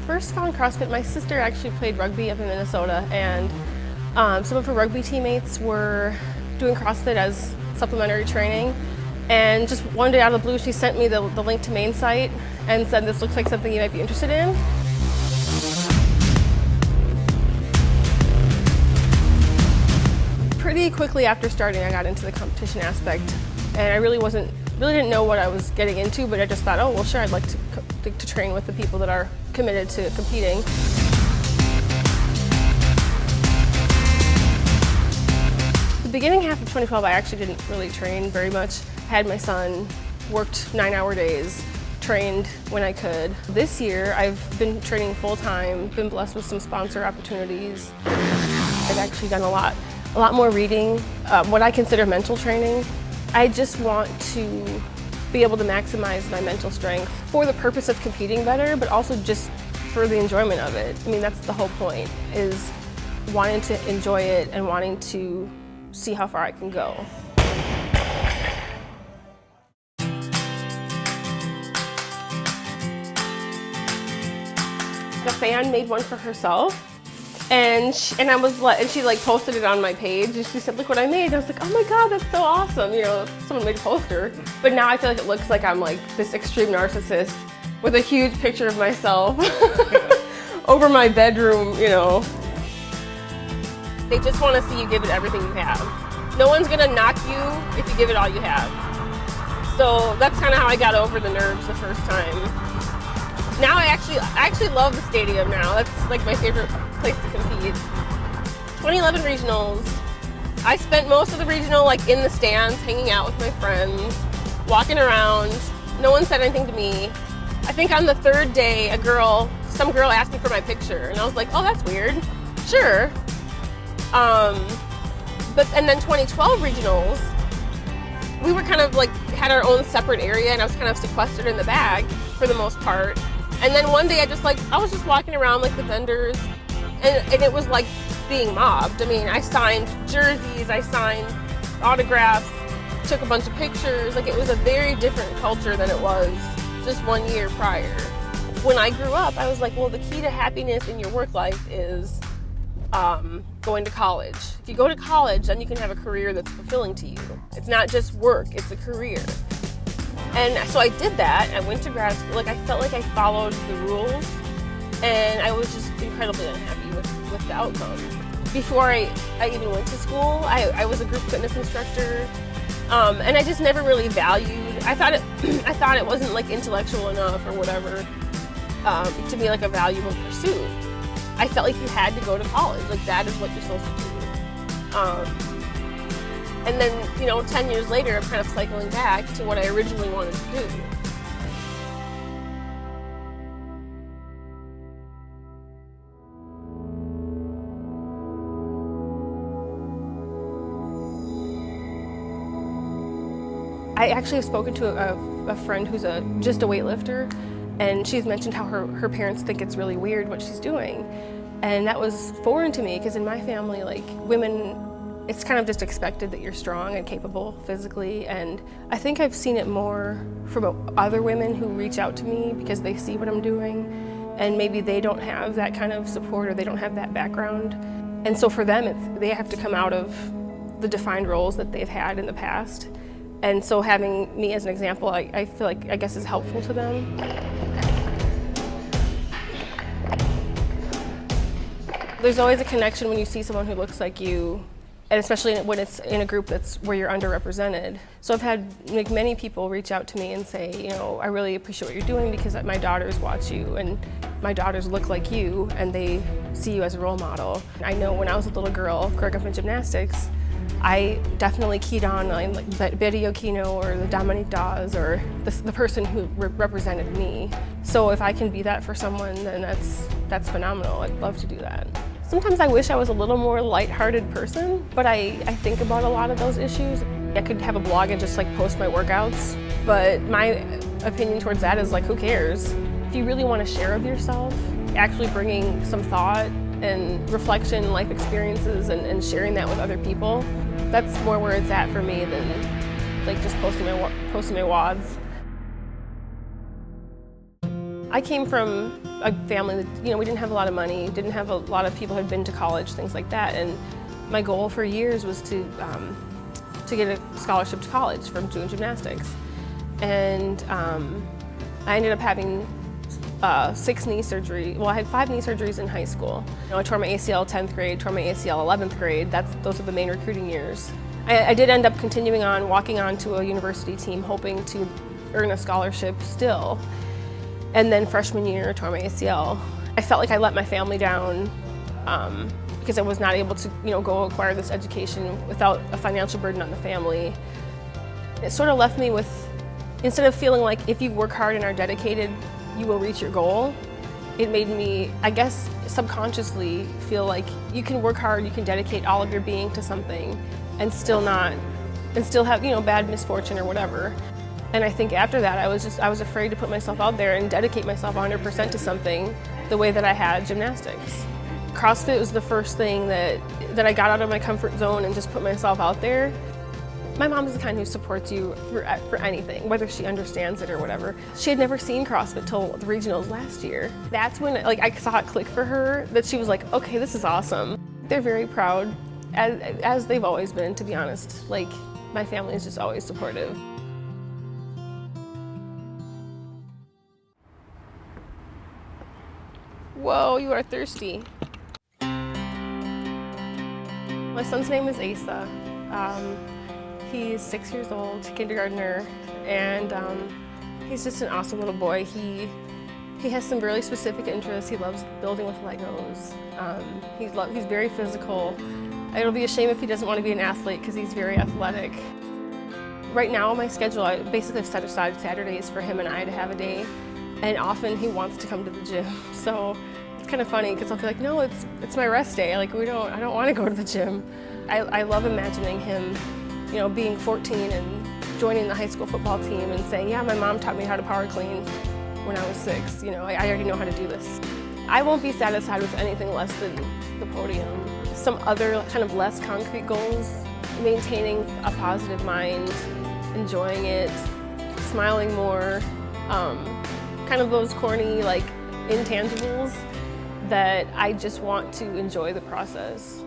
first found CrossFit, my sister actually played rugby up in Minnesota, and some of her rugby teammates were doing CrossFit as supplementary training. And just one day out of the blue, she sent me the link to main site and said, this looks like something you might be interested in. Pretty quickly after starting, I got into the competition aspect, and I really didn't know what I was getting into, but I just thought, oh, well, sure, I'd like to train with the people that are committed to competing. The beginning half of 2012, I actually didn't really train very much. I had my son, worked 9-hour days, trained when I could. This year, I've been training full-time, been blessed with some sponsor opportunities. I've actually done a lot more reading, what I consider mental training. I just want to be able to maximize my mental strength for the purpose of competing better, but also just for the enjoyment of it. I mean, that's the whole point, is wanting to enjoy it and wanting to see how far I can go. The fan made one for herself. And she posted it on my page, and she said, look what I made. And I was like, oh my God, that's so awesome. You know, someone made a poster. But now I feel like it looks like I'm like this extreme narcissist with a huge picture of myself over my bedroom, you know. They just want to see you give it everything you have. No one's gonna knock you if you give it all you have. So that's kind of how I got over the nerves the first time. Now I actually love the stadium now. That's like my favorite place to compete. 2011 regionals. I spent most of the regional like in the stands, hanging out with my friends, walking around. No one said anything to me. I think on the third day, some girl asked me for my picture, and I was like, oh, that's weird. Sure. And then 2012 regionals, we were kind of like had our own separate area, and I was kind of sequestered in the back for the most part. And then one day I was just walking around like the vendors, and it was like being mobbed. I mean, I signed jerseys, I signed autographs, took a bunch of pictures. Like, it was a very different culture than it was just 1 year prior. When I grew up, I was like, well, the key to happiness in your work life is going to college. If you go to college, then you can have a career that's fulfilling to you. It's not just work, it's a career. And so I did that. I went to grad school. Like, I felt like I followed the rules, and I was just incredibly unhappy with the outcome. Before I even went to school, I was a group fitness instructor, and I just never really valued. I thought it wasn't like intellectual enough or whatever to be like a valuable pursuit. I felt like you had to go to college. Like, that is what you're supposed to do. And then, you know, 10 years later, I'm kind of cycling back to what I originally wanted to do. I actually have spoken to a friend who's just a weightlifter, and she's mentioned how her parents think it's really weird what she's doing. And that was foreign to me, because in my family, like, women, it's kind of just expected that you're strong and capable physically, and I think I've seen it more from other women who reach out to me because they see what I'm doing, and maybe they don't have that kind of support or they don't have that background. And so for them, they have to come out of the defined roles that they've had in the past. And so having me as an example, I feel like, I guess, is helpful to them. There's always a connection when you see someone who looks like you, and especially when it's in a group that's where you're underrepresented. So I've had like many people reach out to me and say, you know, I really appreciate what you're doing because my daughters watch you and my daughters look like you and they see you as a role model. I know when I was a little girl growing up in gymnastics, I definitely keyed on like that Betty Okino or the Dominique Dawes or the person who represented me. So if I can be that for someone, then that's phenomenal. I'd love to do that. Sometimes I wish I was a little more lighthearted person, but I think about a lot of those issues. I could have a blog and just like post my workouts, but my opinion towards that is like, who cares? If you really want to share of yourself, actually bringing some thought and reflection, life experiences, and sharing that with other people, that's more where it's at for me than like just posting my wads. I came from a family that, we didn't have a lot of money, didn't have a lot of people who had been to college, things like that. And my goal for years was to get a scholarship to college from doing gymnastics. And I ended up having 6 knee surgery. Well, I had 5 knee surgeries in high school. I tore my ACL 10th grade, tore my ACL 11th grade. Those are the main recruiting years. I did end up continuing on, walking on to a university team, hoping to earn a scholarship still. And then freshman year, I tore my ACL. I felt like I let my family down because I was not able to, go acquire this education without a financial burden on the family. It sort of left me with, instead of feeling like if you work hard and are dedicated, you will reach your goal, it made me, I guess, subconsciously feel like you can work hard, you can dedicate all of your being to something and still have, bad misfortune or whatever. And I think after that, I was afraid to put myself out there and dedicate myself 100% to something the way that I had gymnastics. CrossFit was the first thing that I got out of my comfort zone and just put myself out there. My mom is the kind who supports you for anything, whether she understands it or whatever. She had never seen CrossFit till the regionals last year. That's when I saw it click for her, that she was like, okay, this is awesome. They're very proud, as they've always been, to be honest. My family is just always supportive. Whoa, you are thirsty. My son's name is Asa. He's 6 years old, kindergartner, and he's just an awesome little boy. He has some really specific interests. He loves building with Legos. He's very physical. It'll be a shame if he doesn't want to be an athlete because he's very athletic. Right now, my schedule, I basically have set aside Saturdays for him and I to have a day, and often he wants to come to the gym. So it's kind of funny because I'll be like, no, it's my rest day. I don't want to go to the gym. I love imagining him, being 14 and joining the high school football team and saying, yeah, my mom taught me how to power clean when I was 6. I already know how to do this. I won't be satisfied with anything less than the podium. Some other kind of less concrete goals, maintaining a positive mind, enjoying it, smiling more, kind of those corny intangibles that I just want to enjoy the process.